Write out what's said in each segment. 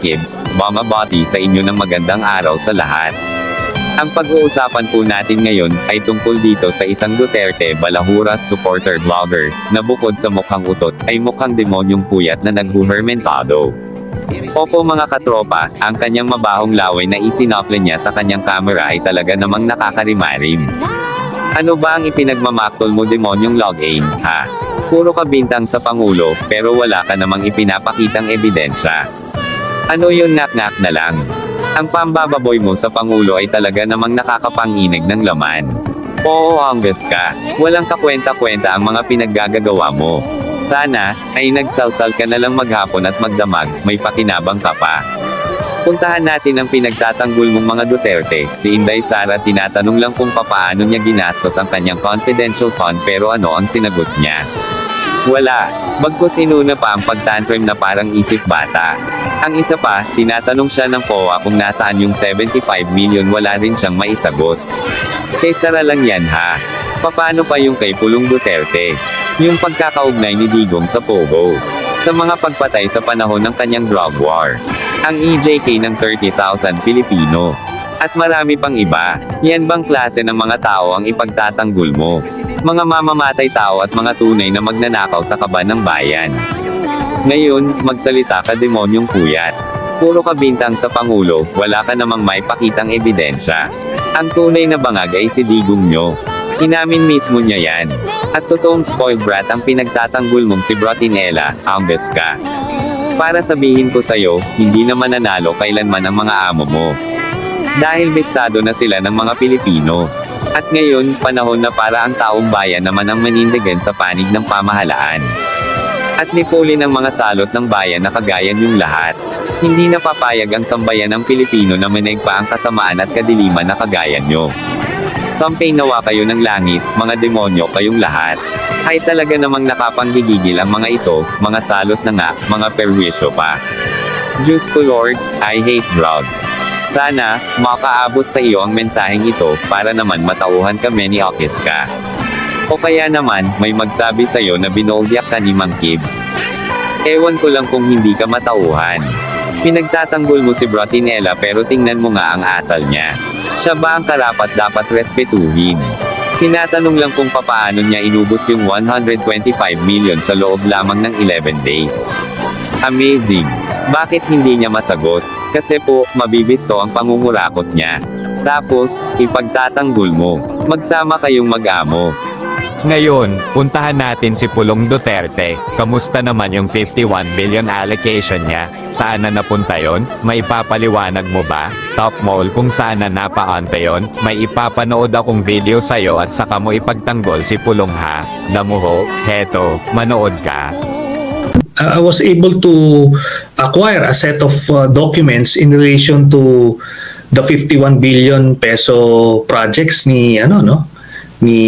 Kibbs, bumabati sa inyo ng magandang araw sa lahat. Ang pag-uusapan po natin ngayon ay tungkol dito sa isang Duterte Balahuras supporter vlogger, na bukod sa mukhang utot, ay mukhang demonyong puyat na naghuhermentado. Opo mga katropa, ang kanyang mabahong laway na isinople niya sa kanyang camera ay talaga namang nakakarimarim. Ano ba ang ipinagmamaktol mo demonyong log-in, ha? Puro ka bintang sa Pangulo, pero wala ka namang ipinapakitang ebidensya. Ano yun ngak-ngak na lang? Ang pambababoy mo sa Pangulo ay talaga namang nakakapanginig ng laman. Oo, Angus ka. Walang kakwenta-kwenta ang mga pinaggagawa mo. Sana, ay nagsalsal ka na lang maghapon at magdamag, may pakinabang ka pa. Puntahan natin ang pinagtatanggol mong mga Duterte. Si Inday Sara tinatanong lang kung papaano niya ginastos ang kanyang confidential fund pero ano ang sinagot niya. Wala. Bagkus inuna pa ang pagtantrum na parang isip bata. Ang isa pa, tinatanong siya ng COA kung nasaan yung 75 million, wala rin siyang maisagot. Kay Sara lang yan ha. Paano pa yung kay Pulong Duterte? Yung pagkakaugnay ni Digong sa Pogo. Sa mga pagpatay sa panahon ng kanyang drug war. Ang EJK ng 30,000 Pilipino. At marami pang iba. Yan bang klase ng mga tao ang ipagtatanggol mo? Mga mamamatay tao at mga tunay na magnanakaw sa kaban ng bayan. Ngayon, magsalita ka demonyong puyat. Puro ka bintang sa Pangulo, wala ka namang may pakitang ebidensya. Ang tunay na bangag ay si Digong nyo. Inamin mismo niya yan. At totoong spoiled brat ang pinagtatanggol mong si Brotinella, Angus ka. Para sabihin ko sa'yo, hindi na mananalo kailanman ang mga amo mo. Dahil bestado na sila ng mga Pilipino. At ngayon, panahon na para ang taong bayan naman ang manindigan sa panig ng pamahalaan. At nipuli ng mga salot ng bayan na kagayan yung lahat. Hindi na papayag ang sambayan ng Pilipino na manig pa ang kasamaan at kadiliman na kagayan nyo. Sampay nawa kayo ng langit, mga demonyo kayong lahat. Ay talaga namang nakapanggigigil ang mga ito, mga salot na nga, mga perwisyo pa. Diyos ko Lord, I hate drugs. Sana, makaabot sa iyo ang mensaheng ito, para naman matauhan kami ni Akis ka. O kaya naman, may magsabi sa iyo na binolyak ka ni Mang Kibbs. Ewan ko lang kung hindi ka matauhan. Pinagtatanggol mo si Brotinella pero tingnan mo nga ang asal niya. Siya ba ang karapat dapat respetuhin? Tinatanong lang kung papaano niya inubos yung 125 million sa loob lamang ng 11 days. Amazing! Bakit hindi niya masagot? Kasi po, mabibisto ang pangungurakot niya. Tapos, ipagtatanggol mo. Magsama kayong mag-amo. Ngayon, puntahan natin si Pulong Duterte. Kamusta naman yung 51 billion allocation niya? Saan na napunta yon? May ipapaliwanag mo ba? Top Mall kung saan na napaante yon? May ipapanood akong video sa'yo at saka mo ipagtanggol si Pulong ha. Namuho, heto, manood ka. I was able to acquire a set of documents in relation to the 51 billion peso projects ni ni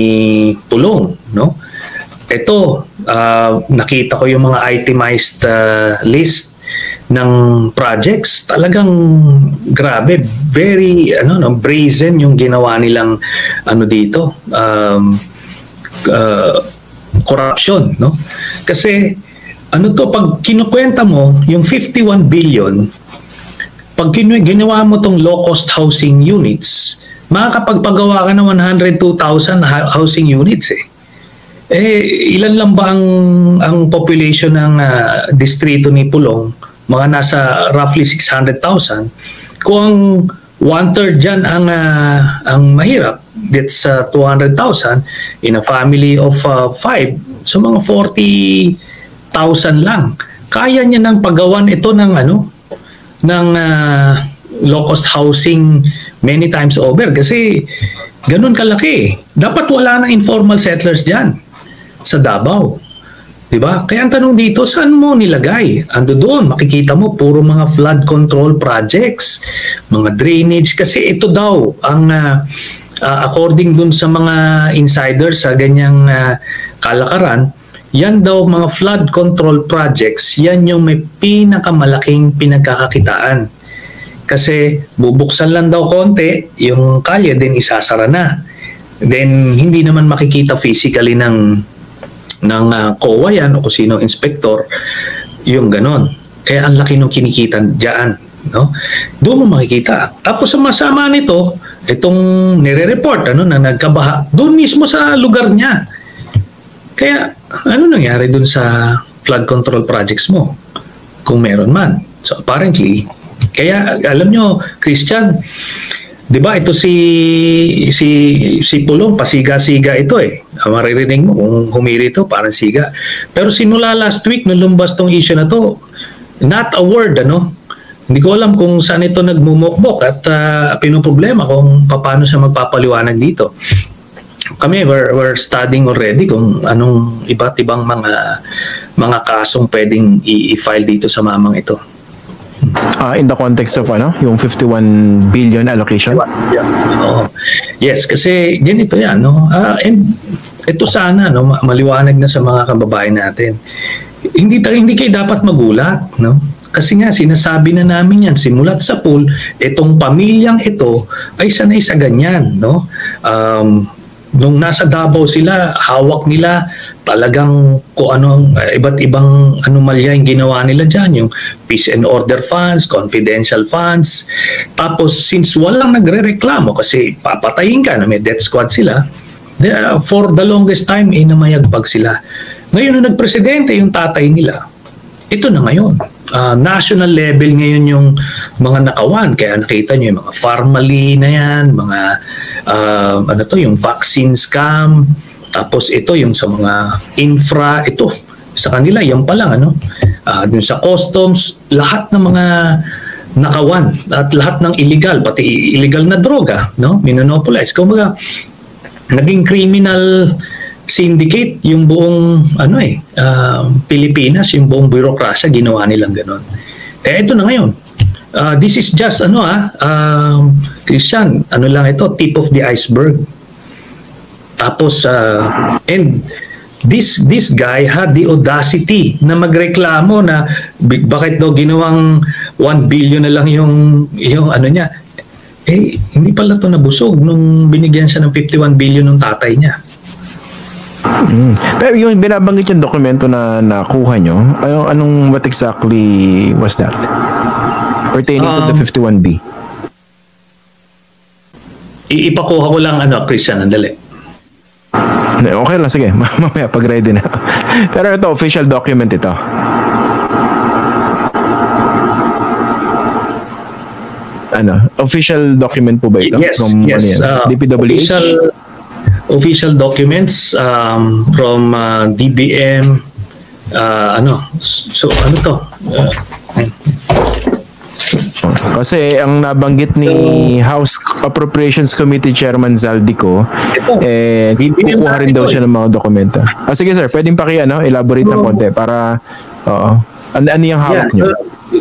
Pulong, no? Ito, nakita ko yung mga itemized list ng projects. Talagang grabe, very brazen yung ginawa nilang dito, corruption, no? Kasi pag kinukwenta mo yung 51 billion, pag ginawa mo tong low-cost housing units, makakapagpagawa ka ng 102,000 housing units ilan lang ba ang population ng distrito ni Pulong? Mga nasa roughly 600,000. Kung ang 1/3 dyan ang mahirap, that's 200,000 in a family of 5, so mga 40,000 lang. Kaya niya nang pagawan ito ng low-cost housing many times over kasi ganun kalaki. Dapat wala na informal settlers dyan sa Davao. Diba? Kaya ang tanong dito, saan mo nilagay? Ando doon, makikita mo puro mga flood control projects, mga drainage, kasi ito daw ang according dun sa mga insiders sa ganyang kalakaran, yan daw mga flood control projects, yan yung may pinakamalaking pinagkakakitaan. Kasi bubuksan lang daw konti, yung kalye din isasara na. Then hindi naman makikita physically ng COA yan o kung sino inspector, yung ganon. Kaya ang laki ng kinikita diyan, no? Doon mo makikita. Tapos sa masama nito, itong nire-report na nagkabaha doon mismo sa lugar niya. Kaya ano nangyari doon sa flood control projects mo? Kung meron man. So apparently, kaya alam nyo, Christian, 'di ba ito si Pulong pasiga-siga ito maririnig mo kung humiri ito parang siga. Pero simula last week nung lumbas tong issue na to, not a word hindi ko alam kung saan ito nagmumukbok at pinoproblema kung paano siya magpapaliwanag dito. Kami we're studying already kung anong iba't ibang mga kasong pwedeng i-file dito sa mamang ito. In the context of yung 51 billion allocation? Oo. Yes, kasi ganito yan, and ito sana maliwanag na sa mga kababayan natin. Hindi kayo dapat magulat, Kasi nga sinasabi na namin yan simula sa pool, itong pamilyang ito ay sanay sa ganyan, nung nasa Davao sila, hawak nila talagang kung ano iba't ibang anomalya yung ginawa nila dyan, yung peace and order funds, confidential funds. Tapos since walang nagre-reklamo kasi papatayin ka na may death squad sila, for the longest time namayagpag sila. Ngayon nung nagpresidente yung tatay nila, ito na ngayon. National level ngayon yung mga nakawan, kaya nakita nyo yung mga Pharmaly na yan, mga yung vaccine scam, tapos ito yung sa mga infra, ito sa kanila yan pa lang dun sa customs, lahat ng mga nakawan at lahat ng illegal, pati illegal na droga minonopolize. Kumbaga naging criminal syndicate yung buong Pilipinas, yung buong bureaucracia ginawa nilang ganon. Kaya ito na ngayon. This is just Christian, lang ito, tip of the iceberg. Tapos and this guy had the audacity na magreklamo na bakit daw ginawang 1 billion na lang yung niya. Hindi pala ito nabusog nung binigyan siya ng 51 billion ng tatay niya. Pero yung binabanggit yung dokumento na nakuha nyo, what exactly was that? Pertaining to the 51B? Ipakuha ko lang Christian, andali. Okay lang, sige. Mamaya pag ready na. Pero ito, official document ito. Official document po ba ito? Yes, from, yes. DPWH? Official documents from DBM. So ano to? Kasi ang nabanggit ni House Appropriations Committee Chairman Zaldico, kukuha rin daw siya ng mga dokumento. Sige sir, pwedeng elaborate ng konti para, ano yung hawak nyo?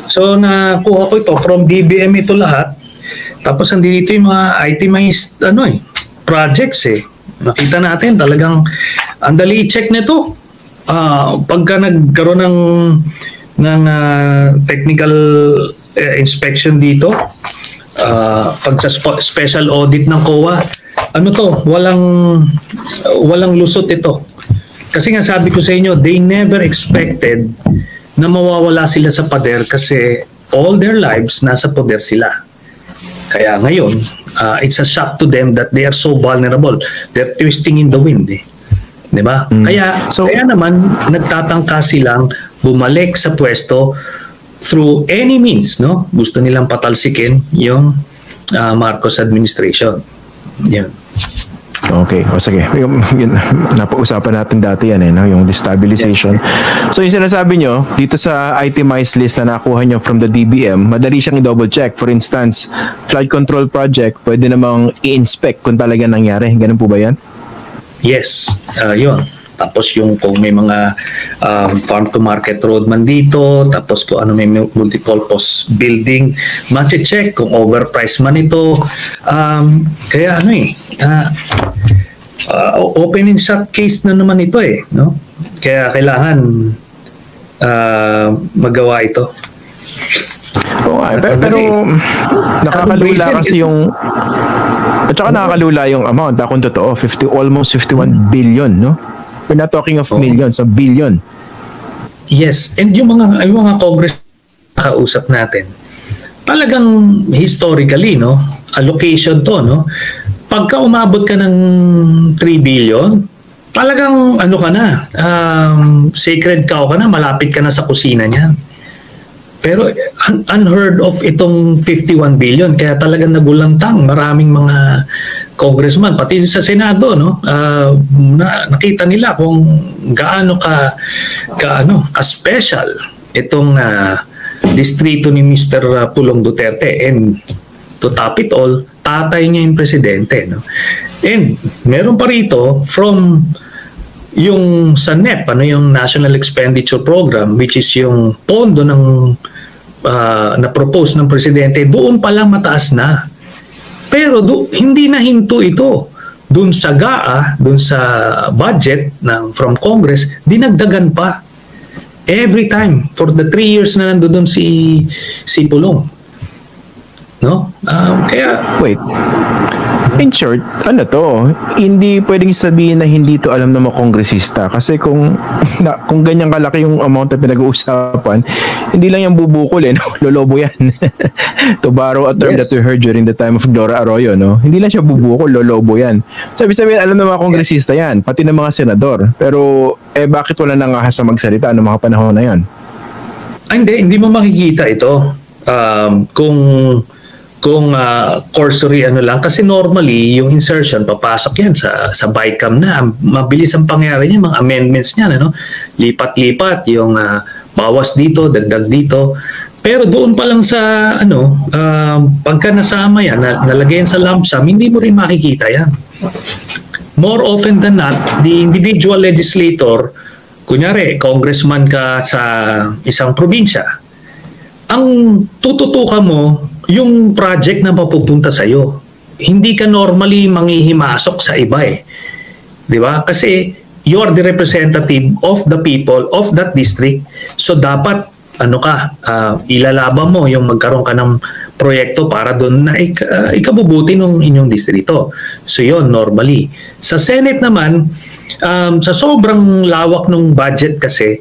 So nakuha ko ito from DBM ito lahat. Tapos andito yung mga itemized projects Nakita natin talagang ang dali i-check nito. Pagka nagkaroon ng technical inspection dito, pag sa special audit ng COA, walang lusot ito. Kasi nga sabi ko sa inyo, they never expected na mawawala sila sa pader kasi all their lives nasa poder sila. Kaya ngayon, it's a shock to them that they are so vulnerable. They're twisting in the wind. Diba? Kaya naman, nagtatangka silang bumalik sa pwesto through any means. Gusto nilang patalsikin yung Marcos administration. Yan. Okay, sige. Yun, napag-usapan natin dati yan yung destabilization. Yes. So yung sinasabi nyo, dito sa itemized list na nakuha nyo from the DBM, madali siyang i-double check. For instance, flood control project, pwede namang i-inspect kung talaga nangyari. Ganun po ba yan? Yes, yun. Tapos yung kung may mga farm to market road man dito, tapos kung may multi-purpose building, check kung overpriced man ito. Kaya open and shut case na naman ito Kaya kailangan magawa ito. Pero nakakalula kasi yung at saka nakakalula yung amount kung totoo, almost 51 billion, We're not talking of millions, of billion. Yes, and yung mga congressman kausap natin, talagang historically, no, allocation to, no, pagka umabot ka ng 3 billion, talagang ano ka na, sacred cow ka na, malapit ka na sa kusina niyan. Pero unheard of itong 51 billion, kaya talagang nagulantang maraming mga congressman, pati sa Senado, no, nakita nila kung gaano ka special itong distrito ni Mr. Pulong Duterte. And to top it all, tatay niya yung presidente, no. And meron pa rito from yung sa NEP, yung National Expenditure Program, which is yung pondo ng na-propose ng presidente, doon pa lang mataas na. Pero hindi na hinto ito. Doon sa GAA, doon sa budget from Congress, dinagdagan pa. Every time, for the 3 years na nandoon si Pulong. No? Kaya... Wait. In short, hindi pwedeng sabihin na hindi to alam ng mga kongresista. Kasi kung ganyan kalaki yung amount na pinag-uusapan, hindi lang yan bubukol, no? Lolobo yan. To borrow a term that we heard during the time of Gloria Arroyo, no? Hindi lang siya bubukol, lolobo yan. Sabi alam ng mga kongresista yan, pati ng mga senador. Pero, bakit wala nang ahas sa magsalita ng mga panahon na yan? Hindi mo makikita ito. Kung cursory lang, kasi normally yung insertion papasok yan sa BICAM na, mabilis ang pangyari niya, mga amendments niya, no? Lipat-lipat yung bawas dito, dagdag dito. Pero doon pa lang sa pagka nasama yan, nalagay yan sa lump sum, hindi mo rin makikita yan. More often than not, the individual legislator, kunyari congressman ka sa isang probinsya, ang tututukan mo yung project na mapupunta sa iyo. Hindi ka normally manghihimasok sa iba eh. 'Di ba? Kasi you are the representative of the people of that district. So dapat ilalaban mo yung magkaroon ka ng proyekto para doon na ikabubuti ng inyong distrito. So yon normally. Sa Senate naman, sa sobrang lawak ng budget kasi,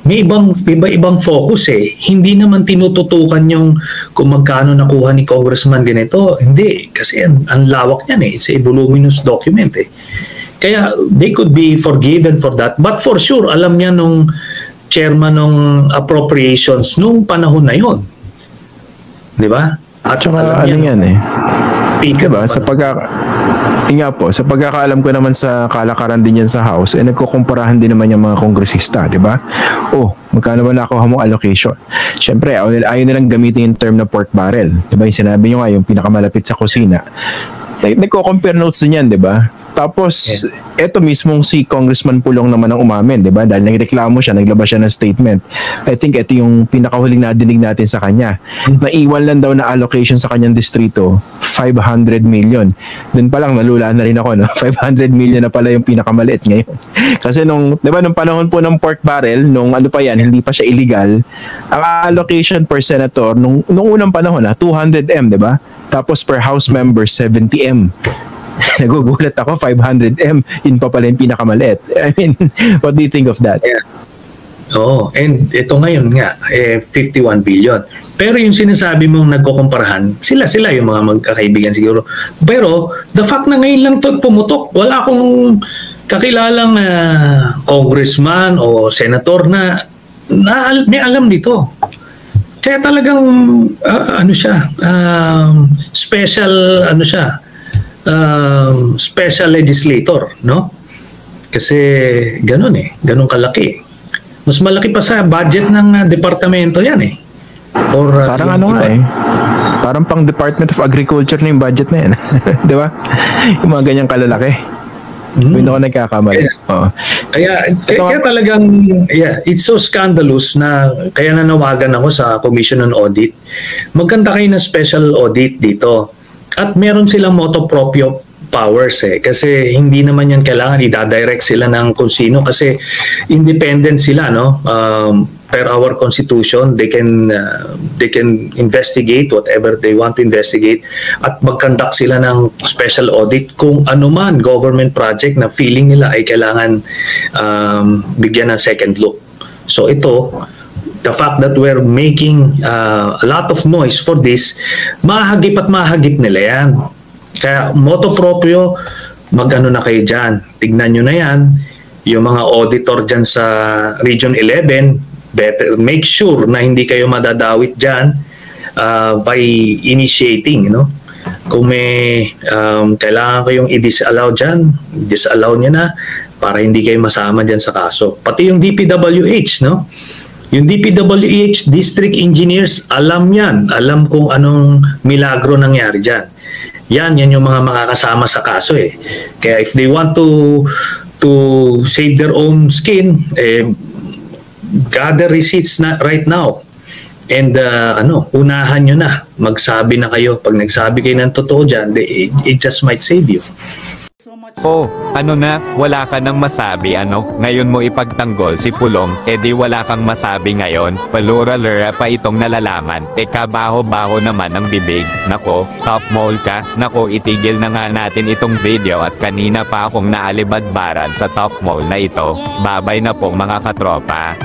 may ibang focus eh. Hindi naman tinututukan yung kung magkano nakuha ni congressman ganito. Hindi. Kasi ang lawak niyan eh. It's a voluminous document eh. Kaya they could be forgiven for that. But for sure, alam niya nung chairman ng appropriations nung panahon na yon. Di ba? At saka yan eh. Diba? Sa pagkakaalam ko naman sa kalakaran din yan sa House, nagkukumparahan din naman yung mga kongresista, di ba? Magkano ba nakuha mong allocation? Siyempre, ayaw nilang gamitin yung term na pork barrel. Di ba? Yung sinabi nyo nga, yung pinakamalapit sa kusina. Nagko-compare notes din yan, di ba? Tapos, eto mismong si Congressman Pulong naman ang umamin, di ba? Dahil nagreklamo siya, naglabas siya ng statement. I think ito yung pinakahuling nadinig natin sa kanya. Naiwan lang daw na allocation sa kanyang distrito, 500 million. Doon pa lang, nalula na rin ako, no? 500 million na pala yung pinakamaliit ngayon. Kasi nung panahon po ng pork barrel, hindi pa siya illegal, ang allocation per senator, nung unang panahon, 200M, di ba? Tapos per house member, 70M. Nagugulat ako, 500M, yun pa pala yung pinakamaliit. I mean, what do you think of that? Yeah. And ito ngayon nga, 51 billion. Pero yung sinasabi mong nagkukumparahan, sila yung mga magkakaibigan siguro. Pero, the fact na ngayon lang ito pumutok, wala akong kakilalang congressman o senator na may alam dito. Kaya talagang, special legislator, no? Kasi ganun kalaki. Mas malaki pa sa budget ng departamento yan eh. Parang parang pang Department of Agriculture na yung budget na yan. Di ba? Yung mga ganyang kalalaki. Hindi ako nagkakamali. Kaya talagang, it's so scandalous na kaya nanawagan ako sa Commission on Audit. Magkanta kayo ng special audit dito. At meron silang motu proprio powers eh. Kasi hindi naman yan kailangan i-direct sila ng kung sino kasi independent sila, no? Per our constitution, they can investigate whatever they want to investigate at mag-conduct sila ng special audit kung anuman government project na feeling nila ay kailangan bigyan ng second look. So ito, the fact that we're making a lot of noise for this, mahagip at mahagip nila yan. Kaya moto proprio, mag-ano na kayo dyan. Tignan nyo na yan. Yung mga auditor dyan sa Region 11, better make sure na hindi kayo madadawit dyan by initiating, Kung may kailangan kayong i-disallow dyan, disallow nyo na para hindi kayo masama dyan sa kaso. Pati yung DPWH, Yung DPWH district engineers, alam yan. Alam kung anong milagro nangyari dyan. Yan yung mga makakasama sa kaso eh. Kaya if they want to save their own skin, gather receipts na right now. And unahan nyo na. Magsabi na kayo. Pag nagsabi kayo ng totoo dyan, it just might save you. Oh, wala ka nang masabi ngayon mo ipagtanggol si Pulong, edi wala kang masabi ngayon, palura-lura pa itong nalalaman, kabaho-baho naman ang bibig, nako, top mole ka, nako itigil na nga natin itong video at kanina pa akong naalibadbaran sa top mole na ito, babay na po mga katropa.